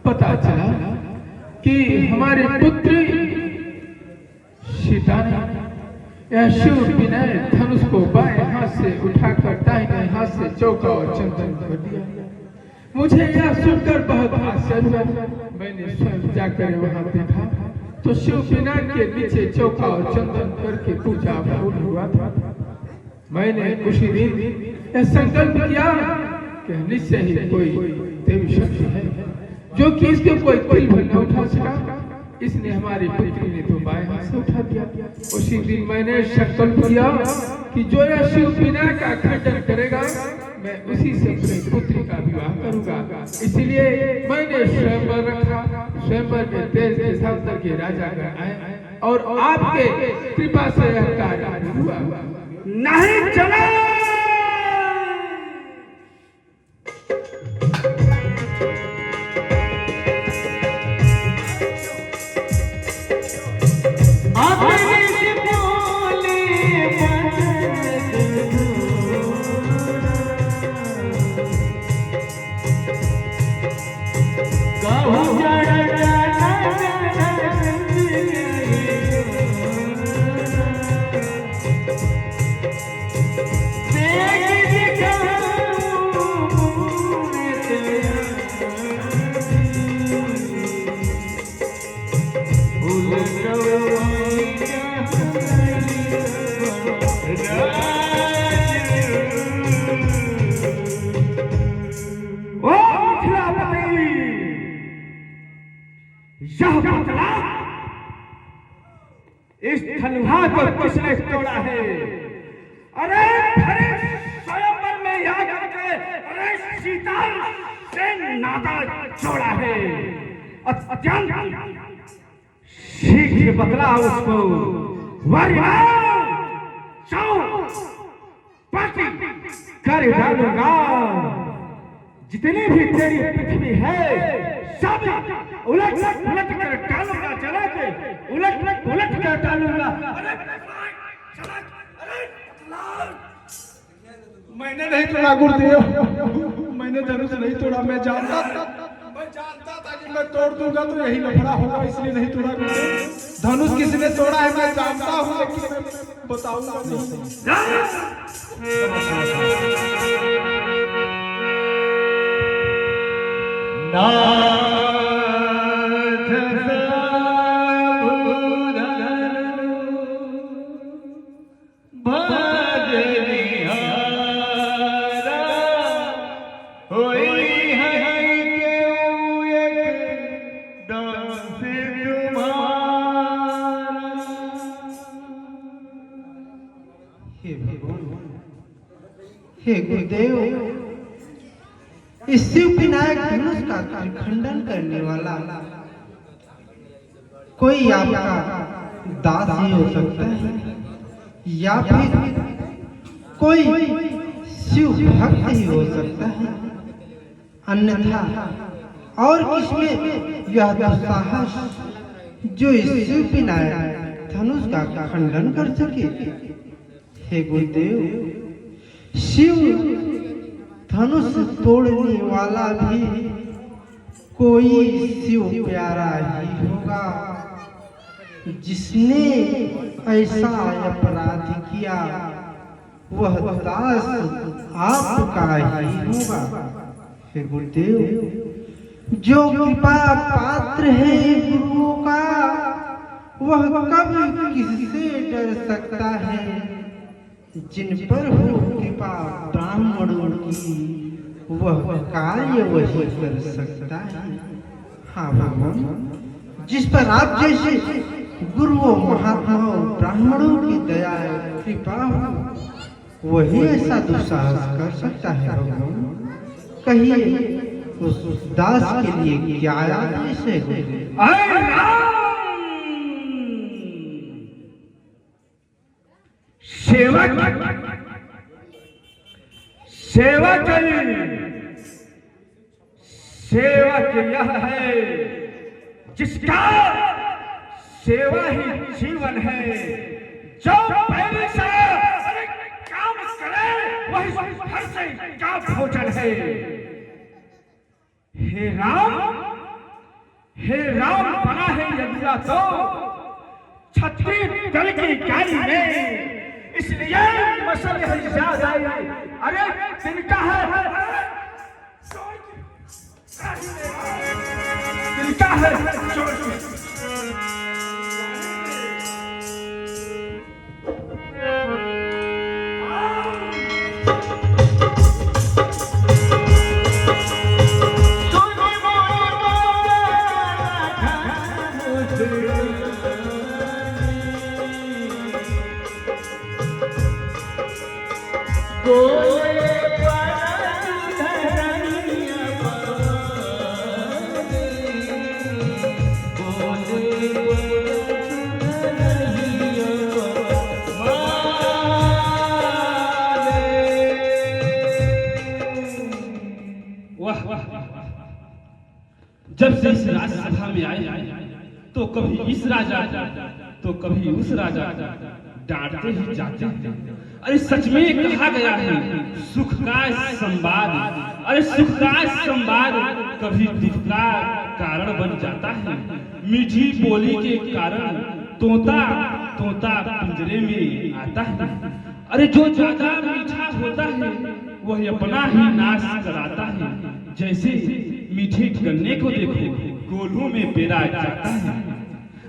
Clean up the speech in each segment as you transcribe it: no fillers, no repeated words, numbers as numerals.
पता चला कि हमारे पुत्री सीता ने यह शिव विनय धनुष को बाएं हाथ से उठाकर दाहिने हाथ से चौका और चंदन कर दिया। मुझे यह सुनकर बहुत आश्चर्य हुआ। मैंने स्वयं जाकर वहां देखा तो शिव विनायक के नीचे चौका और चंदन करके पूजा पूर्ण हुआ था। मैंने उसी दिन यह संकल्प किया कि निश्चय ही कोई देवी शक्ति है जो कि इसके कोई तिल भी न उठा सका, इसने हमारी पुत्री ने तो बाएं हाथ से उठा दिया। उसी दिन मैंने संकल्प किया कि जो यह शिव विनायक का खंडन करेगा मैं उसी से अपनी पुत्री का विवाह करूंगा। इसलिए मैंने स्वयंवर रखा। स्वयंवर में देश देशांतर के राजागण आए और आपके कृपा से यह कार्य हुआ। नहीं चला इस धनुहा को किसने तोड़ा है? अरे स्वयंवर में याद करके अरे सीता से नाता जोड़ा है। अत्यंत शीघ्र बदला उसको कर डालूंगा। जितनी भी तेरी पृथ्वी है सब उलट उलट कर डालूंगा। चला के उलट उलट कर डालूंगा। मैंने नहीं तोड़ा गुरुदेव, मैंने धनुष नहीं तोड़ा। मैं जानता था कि मैं तोड़ दूंगा तो यही लफड़ा होगा, इसलिए नहीं तोड़ा गुरुदेव। धनुष किसने तोड़ा है मैं जानता हूँ, लेकिन मैं बताऊंगा नहीं। हे गुरुदेव, इस शिव विनायक धनुष का खंडन करने वाला कोई आपका दास ही हो सकता है या फिर कोई शिव भक्त ही हो सकता है, अन्यथा और किसमें यह दुस्साहस जो इस शिव विनायक धनुष का खंडन कर सके। हे गुरुदेव, शिव धनुष तोड़ने वाला भी कोई शिव प्यारा ही होगा जिसने ऐसा अपराध किया। वह दास आपका ही होगा। हे गुरुदेव, जो कृपा पात्र है गुरुओं का वह कब किससे डर सकता है। जिन पर हो कृपा ब्राह्मणों की वह कार्य वही कर सकता है। हाँ भगवान, जिस पर आप जैसे गुरुओं महात्माओं ब्राह्मणों की दया कृपा हो वही ऐसा दुस्साहस कर सकता है। भगवान, कहिए उस दास के लिए क्या आदेश है? सेवक यह है जिसका सेवा ही जीवन है। जो पहले से काम करे वही हर से का भोजन है। हे राम, हे राम बना है यदुरा तो छत्री दल की गाड़ी में, इसलिए मसल है ज्यादा। अरे तिनका है, तिनका है जब से इस राज्यसभा में आए तो कभी इस राजा तो कभी उस राजा डांटते ही जाते हैं। अरे सच में कहा गया है सुख का संवाद, अरे सुख का संवाद कभी दुख का कारण बन जाता है। मीठी बोली के कारण तोता तोता पिंजरे में आता है। अरे जो ज्यादा मीठा होता है वह अपना ही नाश कराता है। जैसे मीठे गन्ने को देखो गोलू में पेरा जाता है।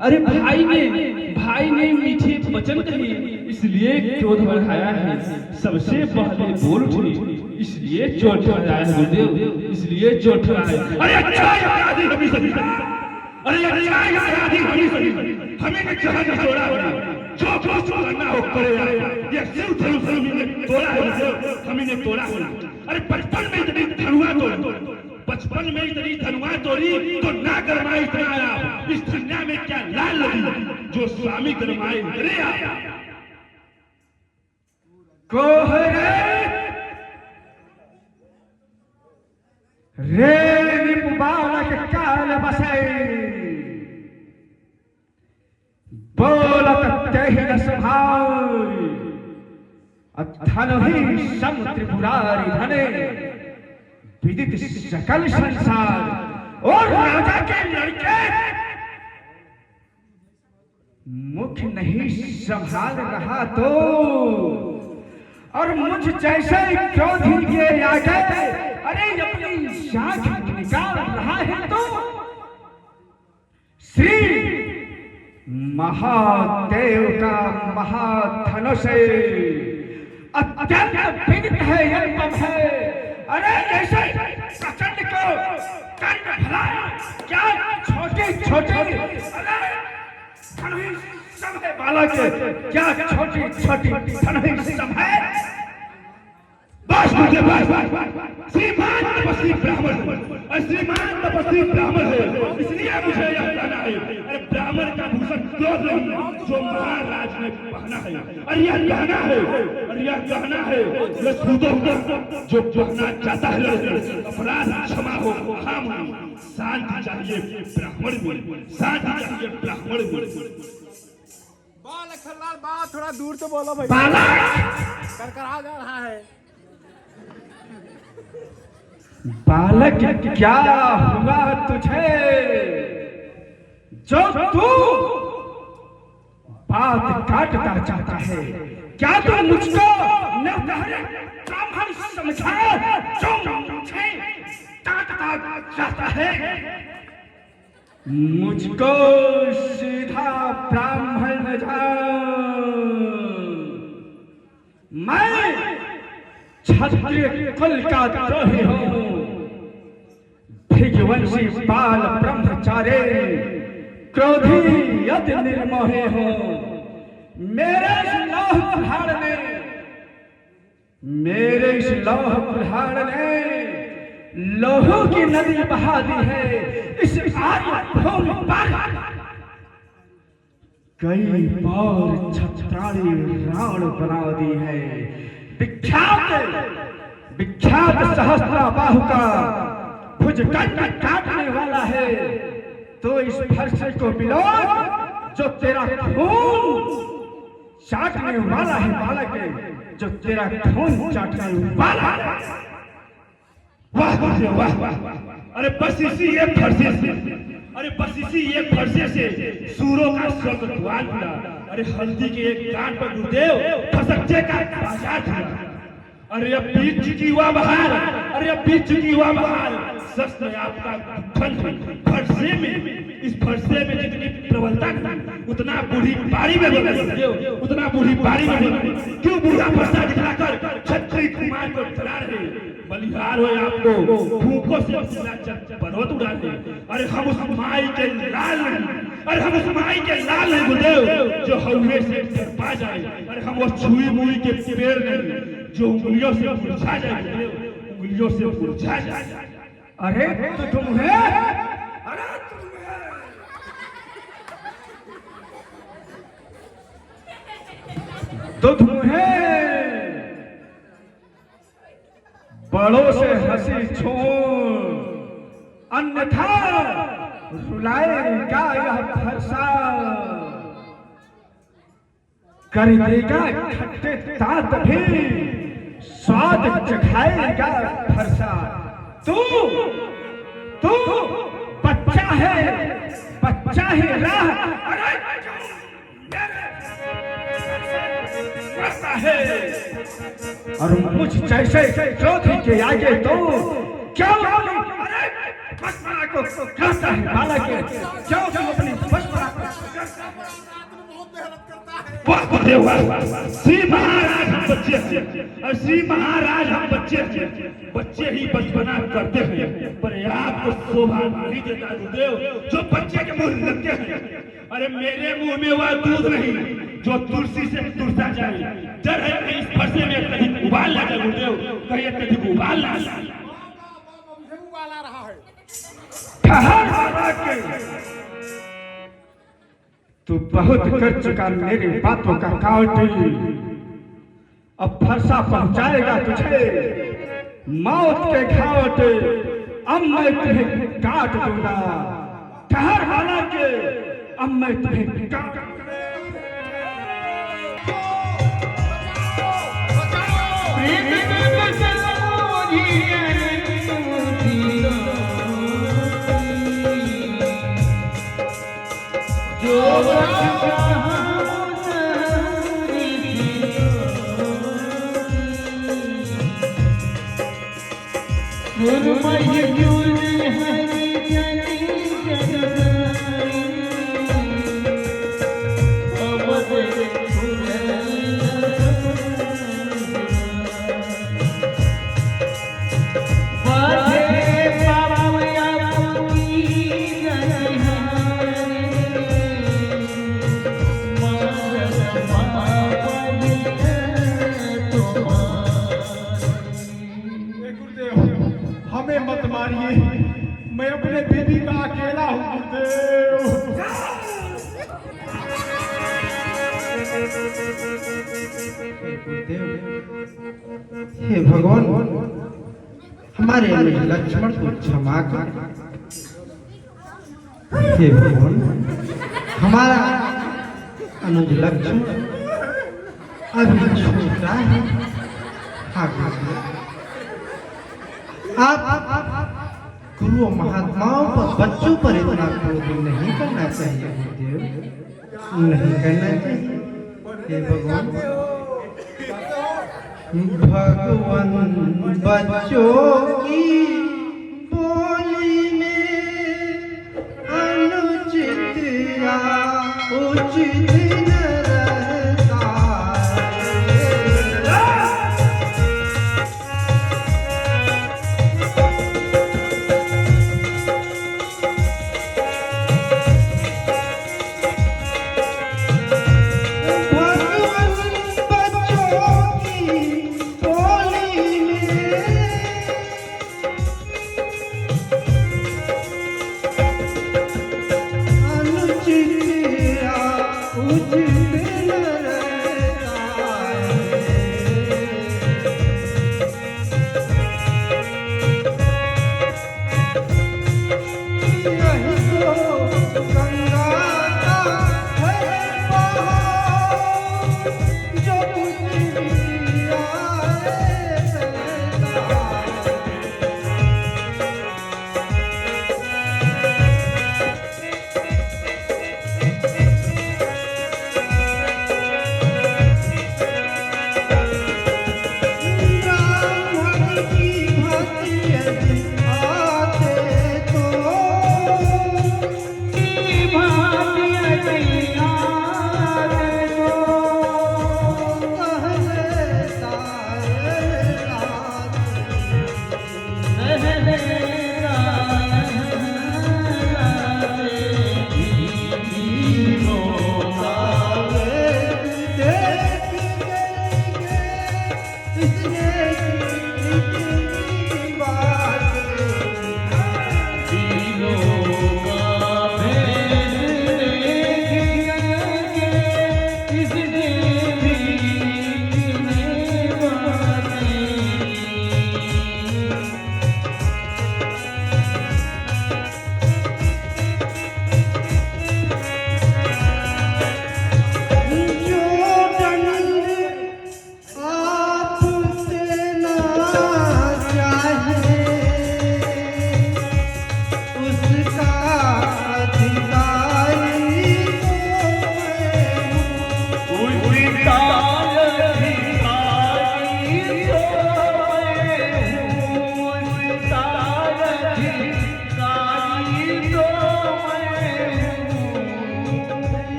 अरे भाई ने मीठे वचन कहे इसलिए क्रोध बढ़ाया है। सबसे पहले बोल उठे इसलिए चोट आया है गुरुदेव, इसलिए चोट आया है। अरे अच्छा आदि हमें सभी, अरे अच्छा आदि हमें सभी, हमें चाहा छोड़ा जो कुछ करना हो करे। ये सिर्फ धनुष तोड़ा है, हमें तोड़ा है। अरे बचपन में यदि धनुआ तोड़, बचपन में यदि धनुआ तोड़ी तो ना गरमाई इतना आया। इस दुनिया में क्या लाल लगी जो स्वामी गरमाए रे आया। कोहरे रे निपुबालक काल बसे, बोलत तेहि स्वभाव अथन ही सम त्रिपुरारी धने, विदित सकल संसार। और राजा के लड़के मुख नहीं संभाल रहा तो, और मुझ जैसे क्रोधी ये आ गए। अरे अपनी शाख निकाल रहा है तो श्री महादेव का महाधनुष अत्यंत विदित है, अनुपम है। अरे ऐसे प्रचंड को कंठ फैलाया, क्या छोटे छोटे सब है बालक, क्या छोटी छोटी सब है। बस मुझे बस श्रीमान तपस्वी ब्राह्मण, श्रीमान तपस्वी ब्राह्मण है इसलिए मुझे यह कहना है। अरे ब्राह्मण का भूषण क्रोध नहीं जो महाराज ने पहना है। और यह कहना है, और यह कहना है जो कहना चाहता है अपराध क्षमा हो। हम शांति चाहिए ब्राह्मण में, शांति चाहिए ब्राह्मण में। बात थोड़ा दूर से बोलो भाई, करकरा जा रहा है। बालक क्या हुआ तुझे जो तू बात काटता चाहता है? क्या तू मुझको ब्राह्मण समझा जो मुझे काटता चाहता है? मुझको सीधा ब्राह्मण न जान, मैं क्षत्रिय कुल का द्रोही हूँ, भृगुवंशी बाल ब्रह्मचारी, क्रोधी यदि निर्मोही हूँ। मेरे इस लौह कुल्हाड़ ने लोहों की नदी बहा दी है। इस आर्य भूमि पर कई बार छत्राणी रावण बना दी है। विख्यात सहस्त्राबाहु का भुजदंड काटने वाला है। तो इस फरसे को मिलो जो तेरा खून चाटने वाला है बालक, जो तेरा खून चाटने वाला है। वाह वाह वाह वाह! अरे बस इसी ये फरसे से अरे बस इसी एक फरसे से सूरों का स्वर्गद्वार खुला। अरे हल्दी के एक गांठ पर गुरुदेव फसकचे का बाजार खुला। अरे अब बीत चुकी हुआ बहार, अरे अब बीत चुकी हुआ बहार, सच में आपका फल फरसे में, इस फरसे में जितनी प्रबलता उतना बूढ़ी बारी में बोला, उतना बूढ़ी बारी में बोला। क्यों बूढ़ा फरसा दिखलाकर छत्री कुमार को चला रहे? बलिहार हो आपको फूकों से पर्वत उड़ा दे। अरे हम उस माई के लाल नहीं, अरे हम उस माई के लाल नहीं गुरुदेव जो हौले से पा जाए। अरे हम वो छुई मुई के पेड़ नहीं जो उंगलियों से मुरझा जाए, उंगलियों से मुरझा जाए। अरे तो तुम है, अरे तो तुम है बड़ों से हंसी छोड़, अन्यथा रुलाएगा यह फरसा, कर देगा खट्टे दांत भी स्वाद चखाएगा फरसा। तू बच्चा है, बच्चा ही राह, अरे है और मुझ जैसे क्रोधी के आगे तो क्यों पशुपरा को कहता है बालक, क्यों तुम अपनी पशुपरा को श्री महाराज हम बच्चे हैं, और श्री महाराज हम बच्चे हैं, बच्चे ही बचपना करते हैं, पर आपको शोभा नहीं देता गुरुदेव जो बच्चे के मुंह लगते हैं। अरे मेरे मुंह में वह दूध नहीं जो तुलसी से तुरसा जाए। डर है कहीं इस फरसे में कहीं उबाल ना जाए गुरुदेव, कहीं कहीं उबाल ना जाए। उबाल आ रहा है। तू बहुत कर चुका मेरी बातों का काउंटी, अब फरसा पहुंचाएगा तुझे मौत के घाट। अब मैं तुम्हें काट दूंगा ठहर वाला के, अब मैं तुम्हें काट हमें मत मारिए, मैं अपने बीबी का अकेला हूँ गुरुदेव। हे भगवान, हमारे लक्ष्मण को क्षमा कर। हे भगवान, हमारा अनुज लक्ष्मण अभी छोटा है। आप गुरु महात्माओं पर, बच्चों पर इतना क्रोध नहीं करना चाहिए गुरुदेव, नहीं करना चाहिए। हे भगवान, भगवान बच्चों की बोली में अनुचित या उचित न रहता।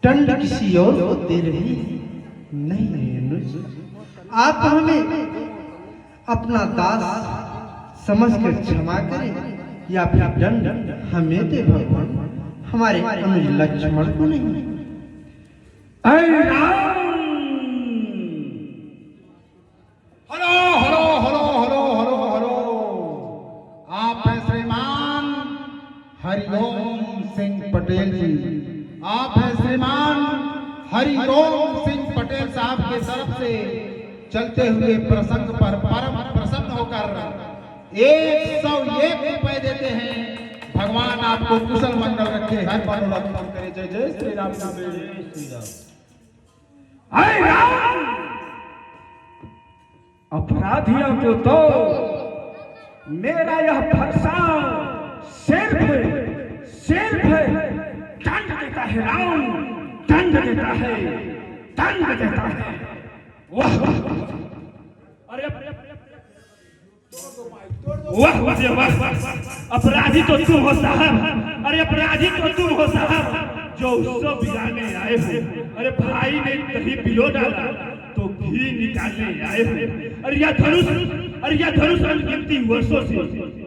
दंड किसी और को दे रही है। नहीं अनुज, आप हमें अपना दास समझकर क्षमा करें या फिर दंड हमें दे भगवान, हमारे अनुज लक्ष्मण को नहीं। ऐ Ram! Hello hello hello hello hello hello, आप हैं श्रीमान हरिओम सिंह पटेल जी। आप हैं श्रीमान हरिओम सिंह पटेल साहब के तरफ से चलते हुए प्रसंग पर परम प्रसन्न होकर 101 रुपए देते हैं। भगवान आपको कुशल मंगल रखे, हर मनोरथ पूर्ण करे। जय जय श्री राम, जय श्री राम। ऐ राम! अपराधियों को तो मेरा यह फरसा सिर्फ दंड देता है राम, दंड देता है, दंड देता है। वाह अरे वाह वाह वाह, अपराधी तो तुम हो साहब। अरे अपराधी तो तुम हो साहब जो उत्सव बिगाड़ने आए हो। अरे भाई ने दही पिलो डाला तो घी निकालने आए हो। अरे यह धनुष अनगिनती वर्षों से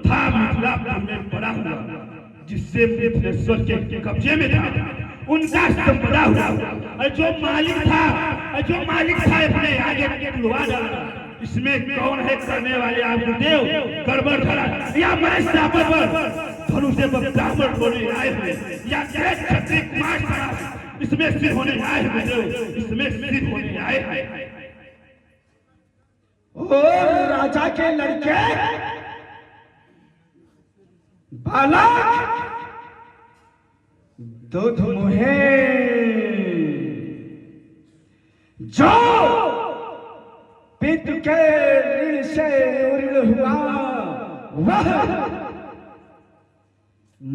था मिथिलापुर में पड़ा हुआ, जिससे मिथिलेश्वर के कब्जे में था, उनका संपदा हुआ। और जो मालिक था अपने आगे लुआ डाला। इसमें कौन है करने वाले? आप देव गड़बड़ करा या मैं सापर पर धनुषे पर ब्राह्मण होने आए हुए या क्षत्रिय कुमार महाराज इसमें सिर होने आए हुए देव, इसमें सिर होने आए हैं। ओ राजा के लड़के, बालक, दूध मुहे जो पितु के ऋण से ऋण हुआ, वह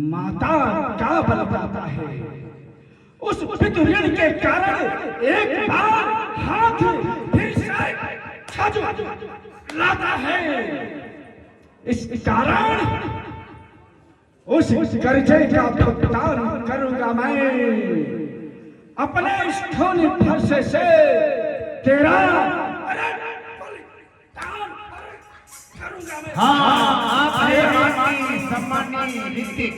माता का बल पाता है। उस पितु ऋण के कारण एक बार हाथ फिर से छाजू लाता है। इस कारण उस कर्जे का भुगतान करूंगा मैं। अपने स्थूल फरसे से तेरा हाँ, आप हैं सम्मानी ऋतिक